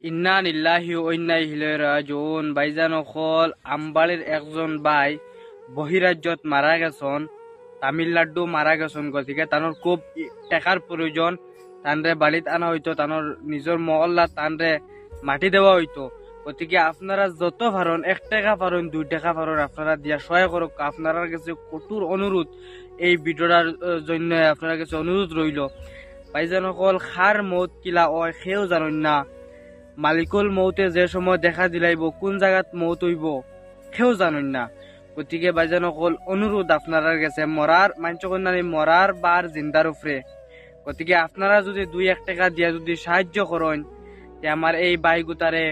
ইন্না লিল্লাহি ওয়া ইন্না ইলাইহি রাজিউন। ভাইজান অকল আমবাড়ির একজন ভাই বহিরাজ্যত মারা গেছেন, তামিলনাডু মারা গেছেন। গতিকে তানোর খুব টাকার প্রয়োজন, তানরে বাড়িতে আনা হইতো, তানোর নিজের মহল্লা তানরে মাটি দেওয়া হইতো। গতিকে আপনারা যত পারেন, 1 টাকা পারেন 2 টাকা পারেন, আপনারা দিয়া সহায় করুক। আপনারা কাছে কঠোর অনুরোধ, এই ভিডিওটার জন্য আপনার কাছে অনুরোধ রইল। ভাইজান অকল খার মত কিলা হয় সেও জানেন না, মালিকুল মৌতে যে সময় দেখা দিলাইব, কোন জায়গাত মৌত হইব সেও জানেন না। গতিকে ভাইজান অকল অনুরোধ আপনারা কাছে, মরার মাঞ্চ কন্যানি মরার বার জিন্দার উপরে। গতিকে আপনারা যদি 2-1 টাকা দিয়া যদি সাহায্য করেন, যে আমার এই ভাই গুতারে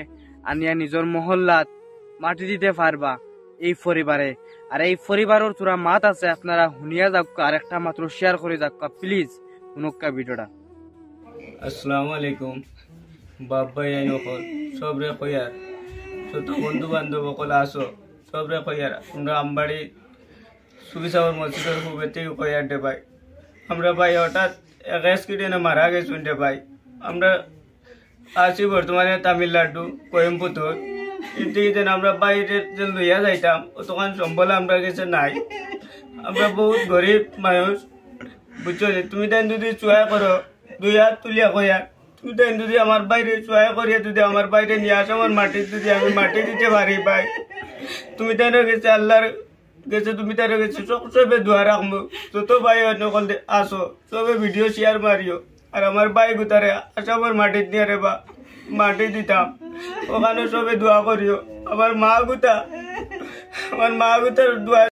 আনিয়া নিজের মহল্লাত মাটি দিতে পারবা এই পরিবারে। আর এই পরিবারের তোরা মাত আছে, আপনারা শুনিয়া যাক, আর একটা মাত্র শেয়ার করে যাক প্লিজ উনকা ভিডিওটা। আসসালামু আলাইকুম। বাপ ভাই আইন অকল সবরে কইয়ার, যত বন্ধু বান্ধব অকল আসো সবরে কইয়ার, আমরা আমবাড়ি সুবিসাবর মসজিদের খুবের থেকে কইয়ার দে ভাই। আমরা ভাই হঠাৎ এক অ্যাক্সিডেন্টে মারা গেছুন দে ভাই। আমরা আছি বর্তমানে তামিলনাডু কোয়েম্পুতুর। কিন্তু যেন আমরা বাইরে যে লইয়া যাইতাম অতখান সম্বল আমরা কাছে নাই। আমরা বহুত গরিব মানুষ, বুঝছো। তুমি তাই যদি চুয়া করো, 2 হাত তুলিয়া কইয়ার, তুমি তাই যদি আমার বাইরে চুয়া করিয়া যদি আমার বাইরে নিয়ে আসো, আমার মাটি যদি আমি মাটি দিতে পারি ভাই, তুমি তাই গেছে আল্লাহর গেছে, তুমি তাই গেছে সবে দোয়া রাখবো। যত ভাই নকল আসো সবে ভিডিও শেয়ার মারিও। আর আমার ভাই গুতারে আসো আমার মাটি দিয়ে রে বা মাটি দিতাম, ওখানে সবে দোয়া করিও। আমার মা গুতার দোয়া